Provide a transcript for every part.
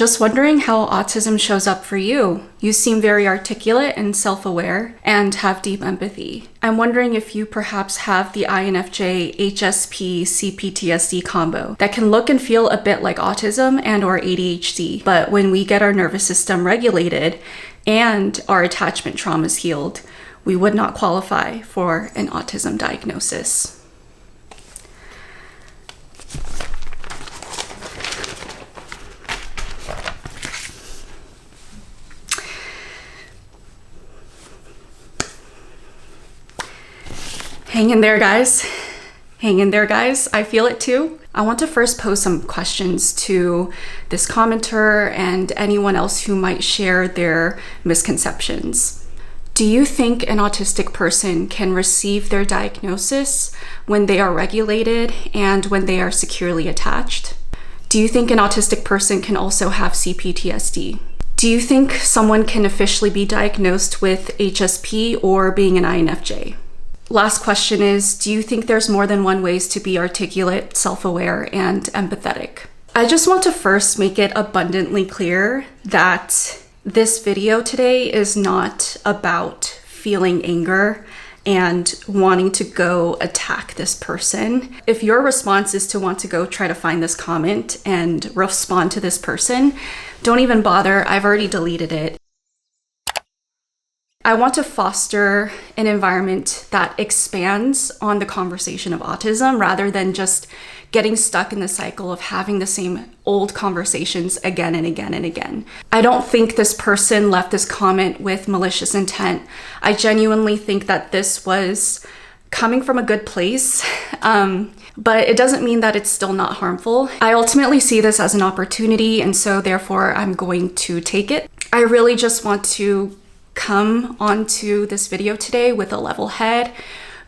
Just wondering how autism shows up for you. You seem very articulate and self-aware and have deep empathy. I'm wondering if you perhaps have the Infj HSP CPTSD combo that can look and feel a bit like autism and or ADHD, but when we get our nervous system regulated and our attachment traumas healed, we would not qualify for an autism diagnosis. Hang in there, guys. Hang in there, guys. I feel it too. I want to first pose some questions to this commenter and anyone else who might share their misconceptions. Do you think an autistic person can receive their diagnosis when they are regulated and when they are securely attached? Do you think an autistic person can also have CPTSD? Do you think someone can officially be diagnosed with HSP or being an INFJ? Last question is, do you think there's more than one ways to be articulate, self-aware, and empathetic? I just want to first make it abundantly clear that this video today is not about feeling anger and wanting to go attack this person. If your response is to want to go try to find this comment and respond to this person, don't even bother. I've already deleted it. I want to foster an environment that expands on the conversation of autism rather than just getting stuck in the cycle of having the same old conversations again and again and again. I don't think this person left this comment with malicious intent. I genuinely think that this was coming from a good place, but it doesn't mean that it's still not harmful. I ultimately see this as an opportunity, and so therefore I'm going to take it. I really just want to come onto this video today with a level head,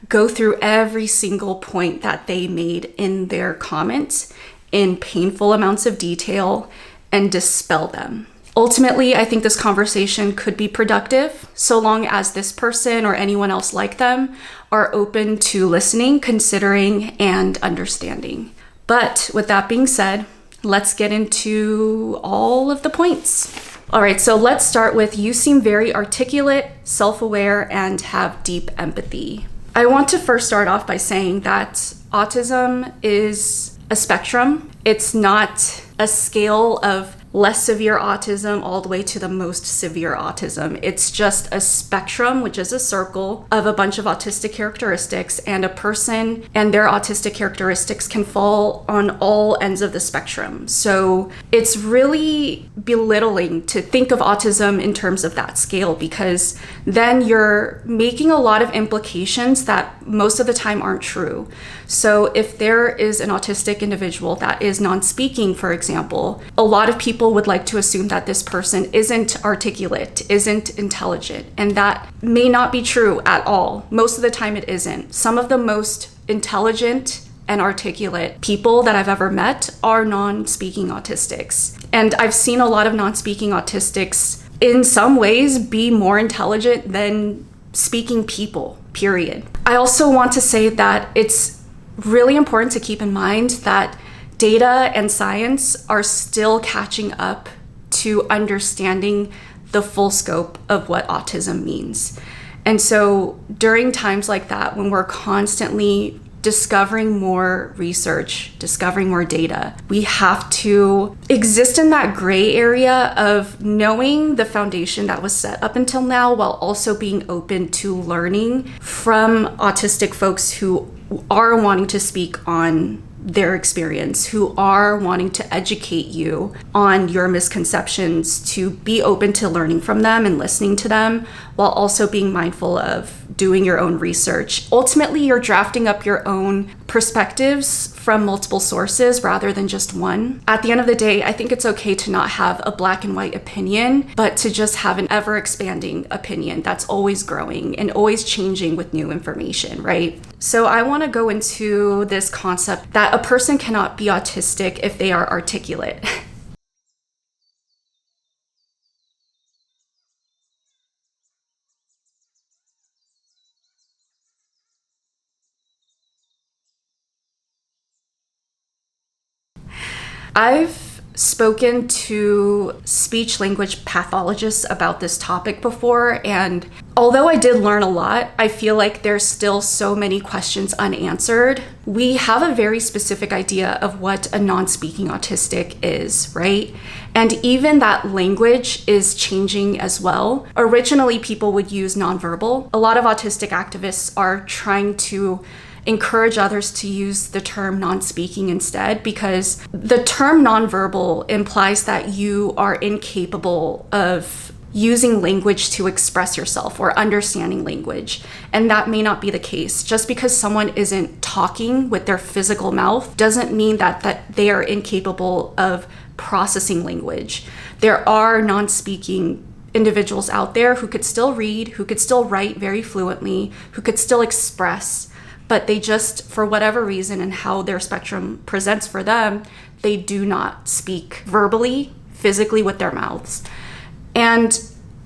go through every single point that they made in their comments in painful amounts of detail and dispel them. Ultimately, I think this conversation could be productive so long as this person or anyone else like them are open to listening, considering, and understanding. But with that being said, let's get into all of the points. All right, so let's start with you seem very articulate, self-aware, and have deep empathy. I want to first start off by saying that autism is a spectrum. It's not a scale of less severe autism all the way to the most severe autism. It's just a spectrum, which is a circle of a bunch of autistic characteristics, and a person and their autistic characteristics can fall on all ends of the spectrum. So it's really belittling to think of autism in terms of that scale, because then you're making a lot of implications that most of the time aren't true. So if there is an autistic individual that is non-speaking, for example, a lot of people would like to assume that this person isn't articulate, isn't intelligent, and that may not be true at all. Most of the time it isn't. Some of the most intelligent and articulate people that I've ever met are non-speaking autistics. And I've seen a lot of non-speaking autistics in some ways be more intelligent than speaking people, period. I also want to say that it's really important to keep in mind that data and science are still catching up to understanding the full scope of what autism means. And so during times like that, when we're constantly discovering more research, discovering more data, we have to exist in that gray area of knowing the foundation that was set up until now, while also being open to learning from autistic folks who are wanting to speak on their experience, who are wanting to educate you on your misconceptions, to be open to learning from them and listening to them, while also being mindful of doing your own research. Ultimately, you're drafting up your own perspectives from multiple sources rather than just one. At the end of the day, I think it's okay to not have a black and white opinion, but to just have an ever expanding opinion that's always growing and always changing with new information, right? So I want to go into this concept that a person cannot be autistic if they are articulate. I've spoken to speech language pathologists about this topic before, and although I did learn a lot, I feel like there's still so many questions unanswered. We have a very specific idea of what a non-speaking autistic is, right? And even that language is changing as well. Originally, people would use nonverbal. A lot of autistic activists are trying to encourage others to use the term non-speaking instead, because the term nonverbal implies that you are incapable of using language to express yourself or understanding language. And that may not be the case. Just because someone isn't talking with their physical mouth doesn't mean that they are incapable of processing language. There are non-speaking individuals out there who could still read, who could still write very fluently, who could still express, but they just, for whatever reason and how their spectrum presents for them, they do not speak verbally, physically with their mouths. And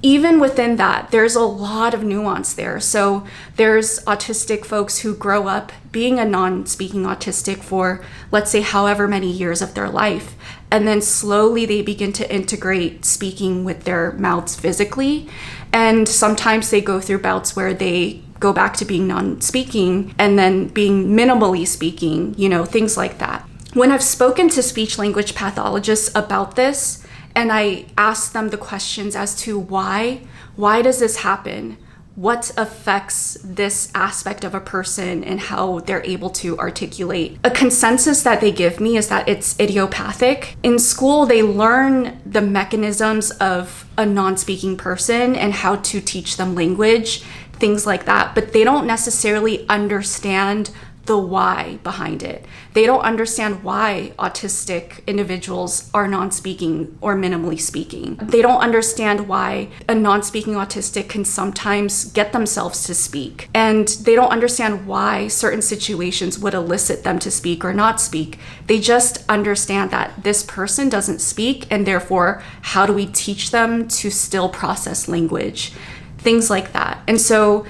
even within that, there's a lot of nuance there. So there's autistic folks who grow up being a non-speaking autistic for, let's say, however many years of their life. And then slowly they begin to integrate speaking with their mouths physically. And sometimes they go through bouts where they go back to being non-speaking and then being minimally speaking, things like that. When I've spoken to speech language pathologists about this, and I ask them the questions as to why does this happen? What affects this aspect of a person and how they're able to articulate? A consensus that they give me is that it's idiopathic. In school, they learn the mechanisms of a non-speaking person and how to teach them language, things like that, but they don't necessarily understand the why behind it. They don't understand why autistic individuals are non-speaking or minimally speaking. They don't understand why a non-speaking autistic can sometimes get themselves to speak. And they don't understand why certain situations would elicit them to speak or not speak. They just understand that this person doesn't speak, and therefore, how do we teach them to still process language? Things like that. And so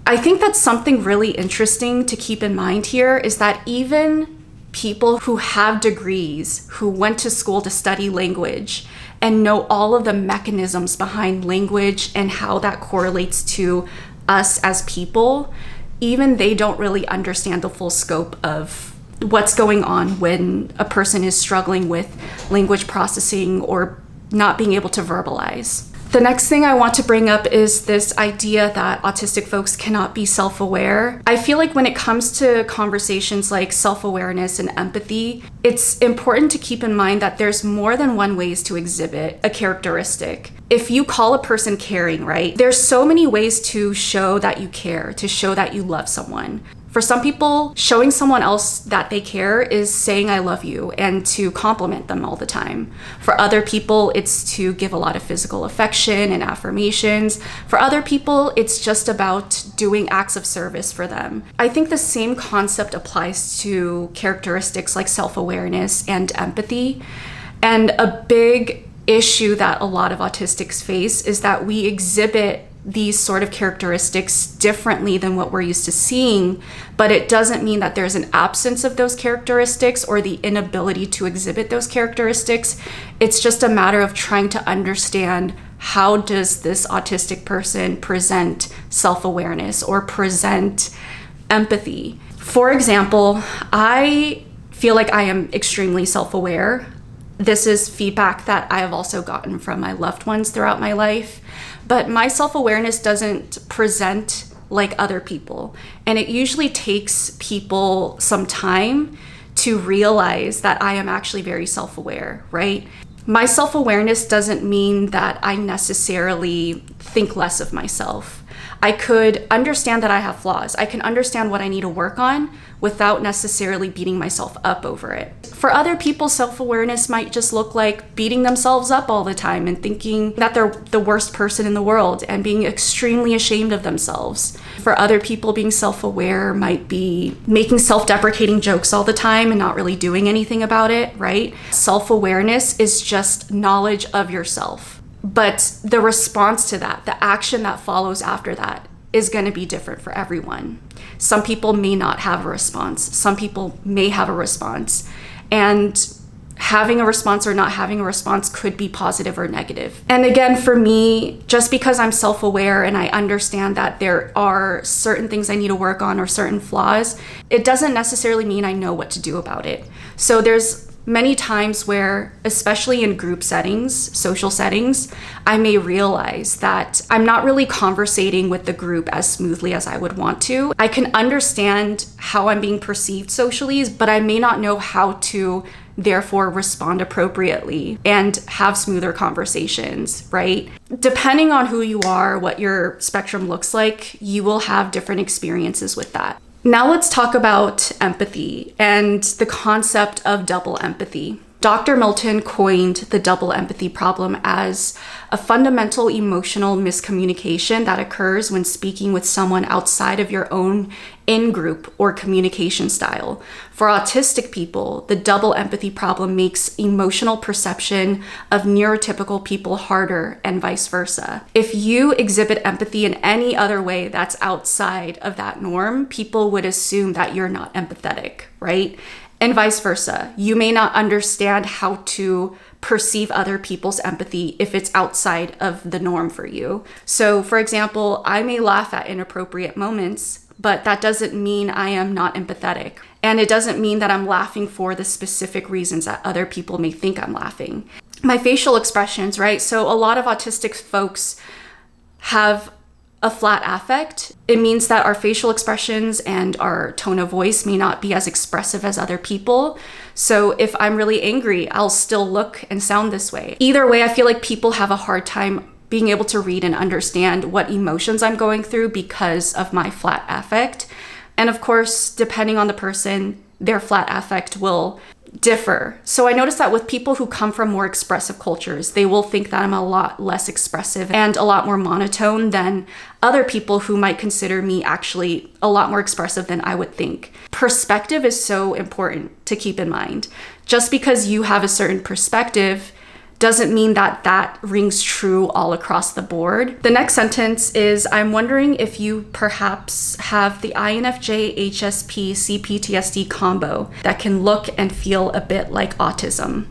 I think that's something really interesting to keep in mind here, is that even people who have degrees, who went to school to study language and know all of the mechanisms behind language and how that correlates to us as people, even they don't really understand the full scope of what's going on when a person is struggling with language processing or not being able to verbalize. The next thing I want to bring up is this idea that autistic folks cannot be self-aware. I feel like when it comes to conversations like self-awareness and empathy, it's important to keep in mind that there's more than one ways to exhibit a characteristic. If you call a person caring, right, there's so many ways to show that you care, to show that you love someone. For some people, showing someone else that they care is saying I love you and to compliment them all the time. For other people, it's to give a lot of physical affection and affirmations. For other people, it's just about doing acts of service for them. I think the same concept applies to characteristics like self-awareness and empathy. And a big issue that a lot of autistics face is that we exhibit these sort of characteristics differently than what we're used to seeing, but it doesn't mean that there's an absence of those characteristics or the inability to exhibit those characteristics. It's just a matter of trying to understand, how does this autistic person present self-awareness or present empathy? For example, I feel like I am extremely self-aware. This is feedback that I have also gotten from my loved ones throughout my life. But my self-awareness doesn't present like other people. And it usually takes people some time to realize that I am actually very self-aware, right? My self-awareness doesn't mean that I necessarily think less of myself. I could understand that I have flaws. I can understand what I need to work on without necessarily beating myself up over it. For other people, self-awareness might just look like beating themselves up all the time and thinking that they're the worst person in the world and being extremely ashamed of themselves. For other people, being self-aware might be making self-deprecating jokes all the time and not really doing anything about it, right? Self-awareness is just knowledge of yourself. But the response to that, the action that follows after that, is going to be different for everyone. Some people may not have a response. Some people may have a response. And having a response or not having a response could be positive or negative. And again, for me, just because I'm self-aware and I understand that there are certain things I need to work on or certain flaws, it doesn't necessarily mean I know what to do about it. So there's many times where, especially in group settings, social settings, I may realize that I'm not really conversating with the group as smoothly as I would want to. I can understand how I'm being perceived socially, but I may not know how to therefore respond appropriately and have smoother conversations, right? Depending on who you are, what your spectrum looks like, you will have different experiences with that. Now let's talk about empathy and the concept of double empathy. Dr. Milton coined the double empathy problem as a fundamental emotional miscommunication that occurs when speaking with someone outside of your own in-group or communication style. For autistic people, the double empathy problem makes emotional perception of neurotypical people harder and vice versa. If you exhibit empathy in any other way that's outside of that norm, people would assume that you're not empathetic, right? And vice versa. You may not understand how to perceive other people's empathy if it's outside of the norm for you. So, for example, I may laugh at inappropriate moments, but that doesn't mean I am not empathetic. And it doesn't mean that I'm laughing for the specific reasons that other people may think I'm laughing. My facial expressions, right? So a lot of autistic folks have a flat affect. It means that our facial expressions and our tone of voice may not be as expressive as other people. So if I'm really angry, I'll still look and sound this way. Either way, I feel like people have a hard time being able to read and understand what emotions I'm going through because of my flat affect. And of course, depending on the person, their flat affect will differ. So I noticed that with people who come from more expressive cultures, they will think that I'm a lot less expressive and a lot more monotone than other people who might consider me actually a lot more expressive than I would think. Perspective is so important to keep in mind. Just because you have a certain perspective doesn't mean that that rings true all across the board. The next sentence is, I'm wondering if you perhaps have the Infj HSP CPTSD combo that can look and feel a bit like autism.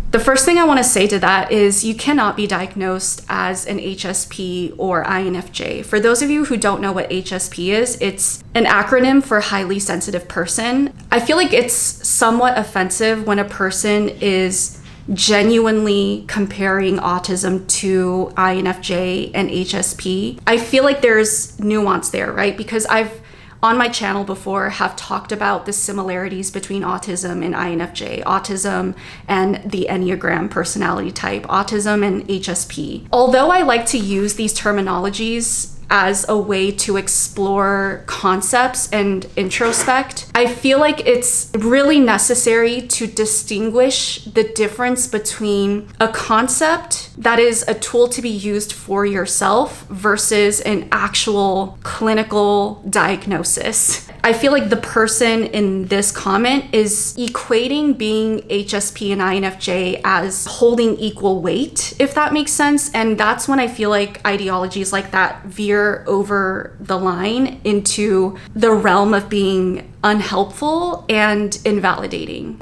The first thing I want to say to that is you cannot be diagnosed as an HSP or INFJ. For those of you who don't know what HSP is, it's an acronym for highly sensitive person. I feel like it's somewhat offensive when a person is genuinely comparing autism to INFJ and HSP. I feel like there's nuance there, right? Because I've on my channel before have talked about the similarities between autism and INFJ, autism and the Enneagram personality type, autism and HSP. Although I like to use these terminologies as a way to explore concepts and introspect, I feel like it's really necessary to distinguish the difference between a concept that is a tool to be used for yourself versus an actual clinical diagnosis. I feel like the person in this comment is equating being HSP and INFJ as holding equal weight, if that makes sense. And that's when I feel like ideologies like that veer over the line into the realm of being unhelpful and invalidating.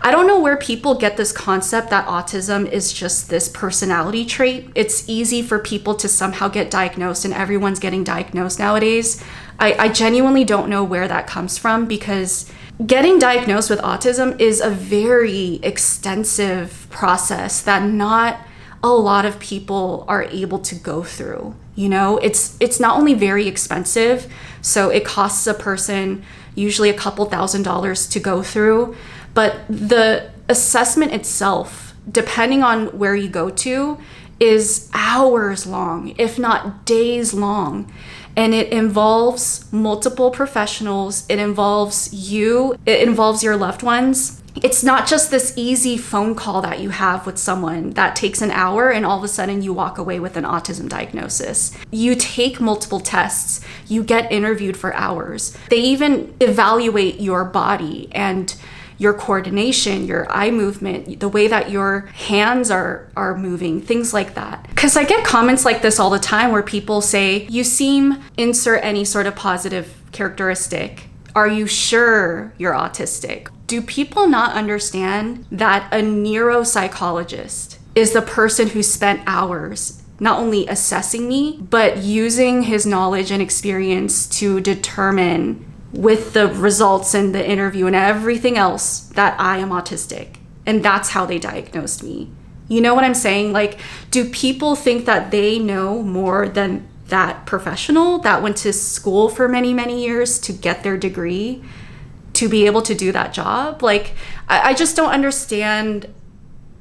I don't know where people get this concept that autism is just this personality trait. It's easy for people to somehow get diagnosed, and everyone's getting diagnosed nowadays. I genuinely don't know where that comes from, because getting diagnosed with autism is a very extensive process that not a lot of people are able to go through. You know, it's not only very expensive, so it costs a person usually a couple $1,000s to go through, but the assessment itself, depending on where you go to, is hours long, if not days long. And it involves multiple professionals. It involves you. It involves your loved ones. It's not just this easy phone call that you have with someone that takes an hour and all of a sudden you walk away with an autism diagnosis. You take multiple tests. You get interviewed for hours. They even evaluate your body and your coordination, your eye movement, the way that your hands are moving, things like that. Because I get comments like this all the time where people say, you seem, insert any sort of positive characteristic. Are you sure you're autistic? do people not understand that a neuropsychologist is the person who spent hours not only assessing me, but using his knowledge and experience to determine with the results and the interview and everything else that I am autistic? And that's how they diagnosed me. You know what I'm saying? Like, do people think that they know more than that professional that went to school for many, many years to get their degree to be able to do that job? Like, I just don't understand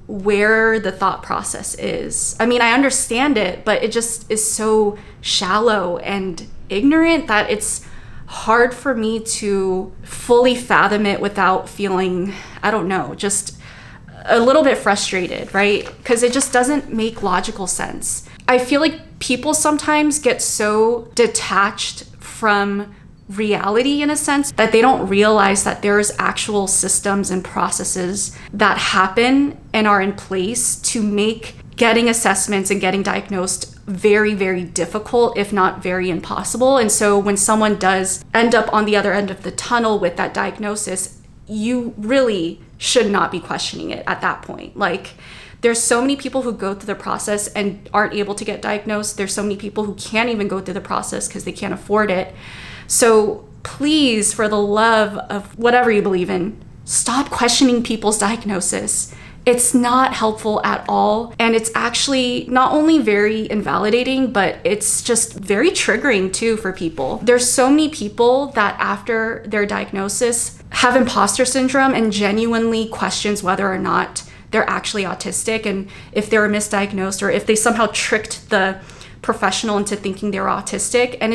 where the thought process is. I mean, I understand it, but it just is so shallow and ignorant that it's hard for me to fully fathom it without feeling, I don't know, just a little bit frustrated, right? Because it just doesn't make logical sense. I feel like people sometimes get so detached from reality in a sense that they don't realize that there's actual systems and processes that happen and are in place to make getting assessments and getting diagnosed very, very difficult, if not very impossible. And so when someone does end up on the other end of the tunnel with that diagnosis, you really should not be questioning it at that point. Like, there's so many people who go through the process and aren't able to get diagnosed. There's so many people who can't even go through the process because they can't afford it. So please, for the love of whatever you believe in, stop questioning people's diagnosis. It's not helpful at all. And it's actually not only very invalidating, but it's just very triggering too for people. There's so many people that after their diagnosis have imposter syndrome and genuinely questions whether or not they're actually autistic, and if they were misdiagnosed or if they somehow tricked the professional into thinking they were autistic. And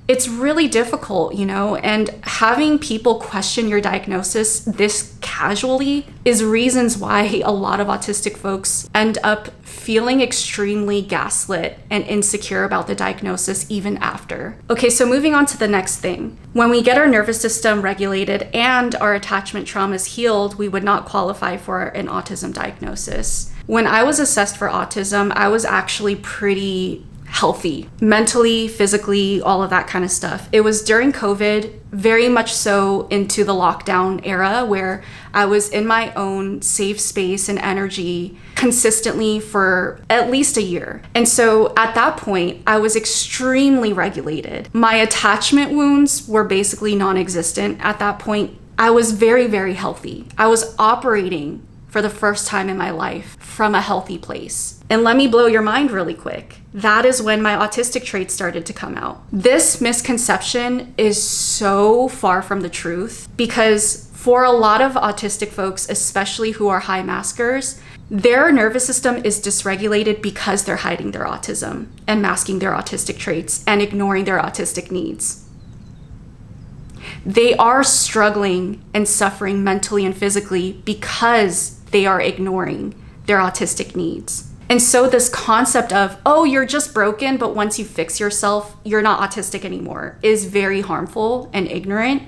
it's really difficult, you know, and having people question your diagnosis this casually is reasons why a lot of autistic folks end up feeling extremely gaslit and insecure about the diagnosis even after. Okay, so moving on to the next thing. When we get our nervous system regulated and our attachment traumas healed, we would not qualify for an autism diagnosis. When I was assessed for autism, I was actually pretty healthy, mentally, physically, all of that kind of stuff. It was during COVID, very much so into the lockdown era, where I was in my own safe space and energy consistently for at least a year. And so at that point, I was extremely regulated. My attachment wounds were basically non-existent at that point. I was very, very healthy. I was operating for the first time in my life from a healthy place. And let me blow your mind really quick. That is when my autistic traits started to come out. This misconception is so far from the truth, because for a lot of autistic folks, especially who are high maskers, their nervous system is dysregulated because they're hiding their autism and masking their autistic traits and ignoring their autistic needs. They are struggling and suffering mentally and physically because they are ignoring their autistic needs. And so this concept of, oh, you're just broken, but once you fix yourself, you're not autistic anymore, is very harmful and ignorant,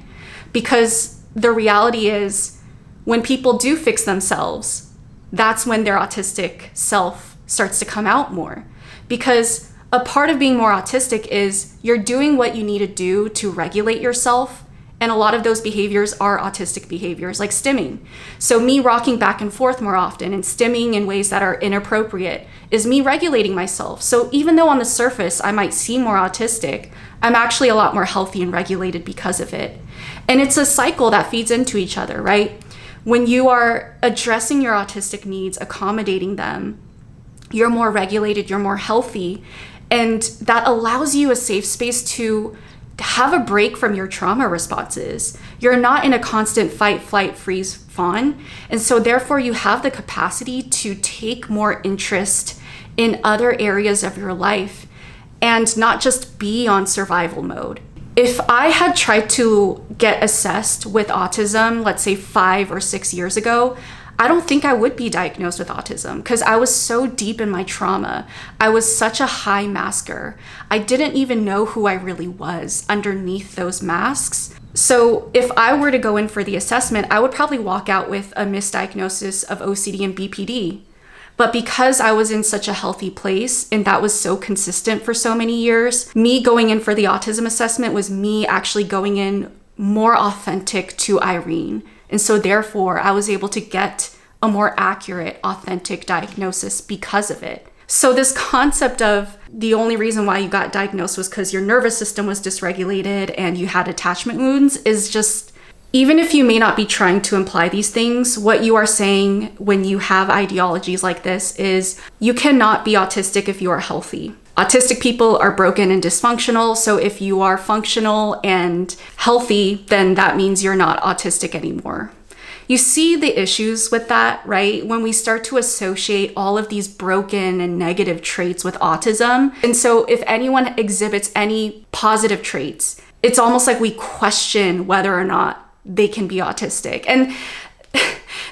because the reality is when people do fix themselves, that's when their autistic self starts to come out more. Because a part of being more autistic is you're doing what you need to do to regulate yourself. And a lot of those behaviors are autistic behaviors, like stimming. So me rocking back and forth more often and stimming in ways that are inappropriate is me regulating myself. So even though on the surface I might seem more autistic, I'm actually a lot more healthy and regulated because of it. And it's a cycle that feeds into each other, right? When you are addressing your autistic needs, accommodating them, you're more regulated, you're more healthy. And that allows you a safe space to have a break from your trauma responses. You're not in a constant fight, flight, freeze, fawn. And so therefore you have the capacity to take more interest in other areas of your life and not just be on survival mode. If I had tried to get assessed with autism, let's say 5 or 6 years ago, I don't think I would be diagnosed with autism, because I was so deep in my trauma. I was such a high masker. I didn't even know who I really was underneath those masks. So if I were to go in for the assessment, I would probably walk out with a misdiagnosis of OCD and BPD. But because I was in such a healthy place and that was so consistent for so many years, me going in for the autism assessment was me actually going in more authentic to Irene And so therefore, I was able to get a more accurate, authentic diagnosis because of it. So this concept of the only reason why you got diagnosed was because your nervous system was dysregulated and you had attachment wounds is just, even if you may not be trying to imply these things, what you are saying when you have ideologies like this is you cannot be autistic if you are healthy. Autistic people are broken and dysfunctional. So if you are functional and healthy, then that means you're not autistic anymore. You see the issues with that, right? When we start to associate all of these broken and negative traits with autism. And so if anyone exhibits any positive traits, it's almost like we question whether or not they can be autistic. And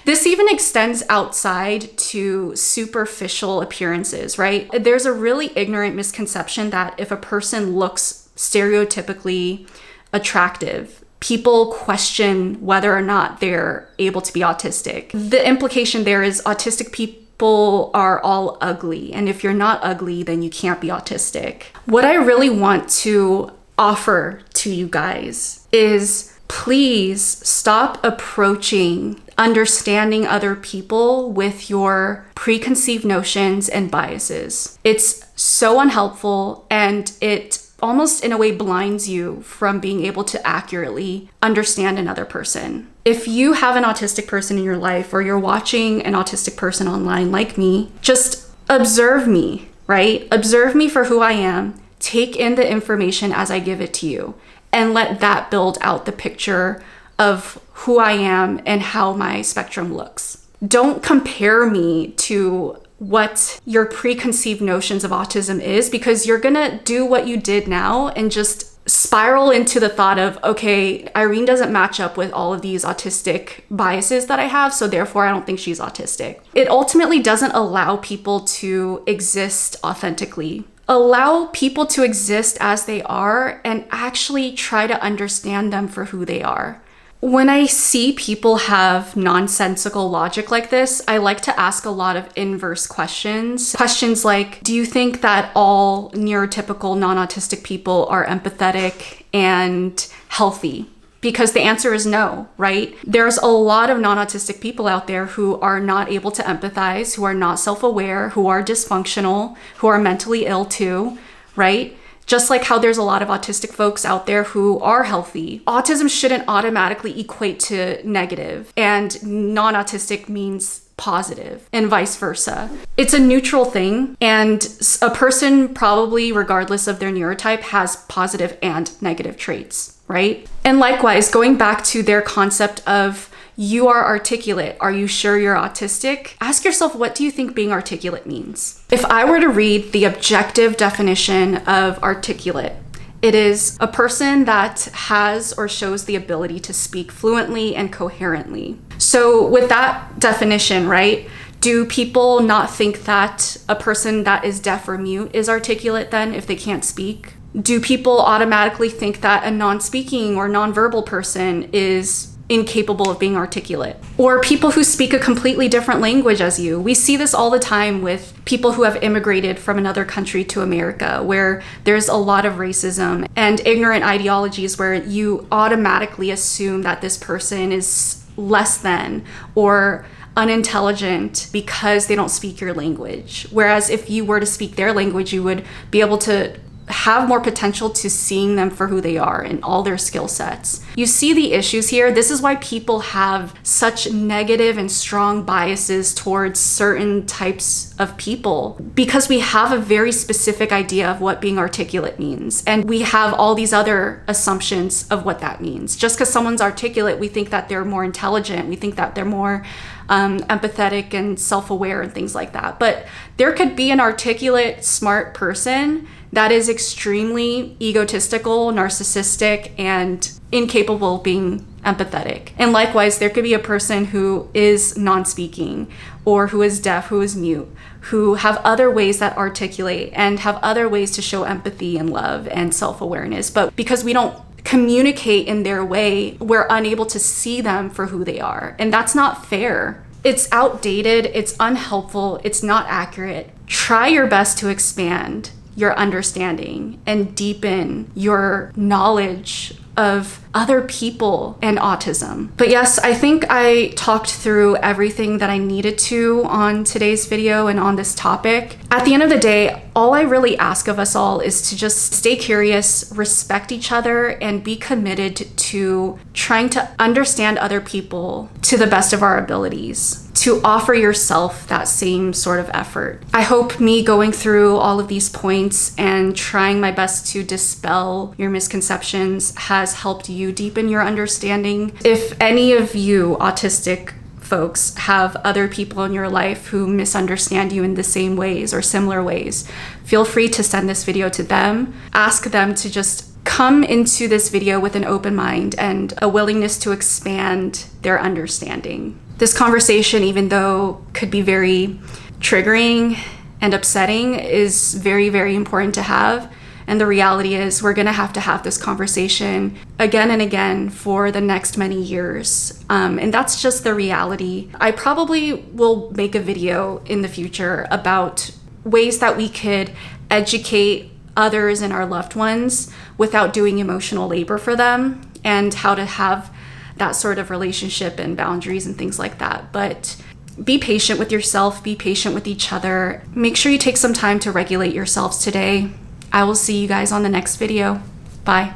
this even extends outside to superficial appearances, right? There's a really ignorant misconception that if a person looks stereotypically attractive, people question whether or not they're able to be autistic. The implication there is autistic people are all ugly. And if you're not ugly, then you can't be autistic. What I really want to offer to you guys is please stop approaching understanding other people with your preconceived notions and biases. It's so unhelpful, and it almost in a way blinds you from being able to accurately understand another person. If you have an autistic person in your life, or you're watching an autistic person online like me, just observe me, right? Observe me for who I am. Take in the information as I give it to you, and let that build out the picture of who I am and how my spectrum looks. Don't compare me to what your preconceived notions of autism is, because you're gonna do what you did now and just spiral into the thought of, okay, Irene doesn't match up with all of these autistic biases that I have, so therefore I don't think she's autistic. It ultimately doesn't allow people to exist authentically. Allow people to exist as they are and actually try to understand them for who they are. When I see people have nonsensical logic like this, I like to ask a lot of inverse questions. Questions like, do you think that all neurotypical non-autistic people are empathetic and healthy? Because the answer is no, right? There's a lot of non-autistic people out there who are not able to empathize, who are not self-aware, who are dysfunctional, who are mentally ill too, right? Just like how there's a lot of autistic folks out there who are healthy. Autism shouldn't automatically equate to negative, and non-autistic means positive, and vice versa. It's a neutral thing, and a person probably, regardless of their neurotype, has positive and negative traits, right? And likewise, going back to their concept of you are articulate, are you sure you're autistic? Ask yourself, what do you think being articulate means? If I were to read the objective definition of articulate, it is a person that has or shows the ability to speak fluently and coherently. So with that definition, right, do people not think that a person that is deaf or mute is articulate then if they can't speak? Do people automatically think that a non-speaking or non-verbal person is incapable of being articulate? Or people who speak a completely different language as you. We see this all the time with people who have immigrated from another country to America, where there's a lot of racism and ignorant ideologies where you automatically assume that this person is less than or unintelligent because they don't speak your language. Whereas if you were to speak their language, you would be able to have more potential to seeing them for who they are and all their skill sets. You see the issues here. This is why people have such negative and strong biases towards certain types of people, because we have a very specific idea of what being articulate means. And we have all these other assumptions of what that means. Just because someone's articulate, we think that they're more intelligent. We think that they're more empathetic and self-aware and things like that. But there could be an articulate, smart person that is extremely egotistical, narcissistic, and incapable of being empathetic. And likewise, there could be a person who is non-speaking, or who is deaf, who is mute, who have other ways that articulate and have other ways to show empathy and love and self-awareness. But because we don't communicate in their way, we're unable to see them for who they are. And that's not fair. It's outdated, it's unhelpful, it's not accurate. Try your best to expand your understanding and deepen your knowledge of other people and autism. But yes, I think I talked through everything that I needed to on today's video and on this topic. At the end of the day, all I really ask of us all is to just stay curious, respect each other, and be committed to trying to understand other people to the best of our abilities, to offer yourself that same sort of effort. I hope me going through all of these points and trying my best to dispel your misconceptions has helped you deepen your understanding. If any of you autistic folks have other people in your life who misunderstand you in the same ways or similar ways, feel free to send this video to them. Ask them to just come into this video with an open mind and a willingness to expand their understanding. This conversation, even though could be very triggering and upsetting, is very, very important to have. And the reality is we're gonna have to have this conversation again and again for the next many years. And that's just the reality. I probably will make a video in the future about ways that we could educate others and our loved ones without doing emotional labor for them, and how to have that sort of relationship and boundaries and things like that. But be patient with yourself, be patient with each other. Make sure you take some time to regulate yourselves today. I will see you guys on the next video. Bye.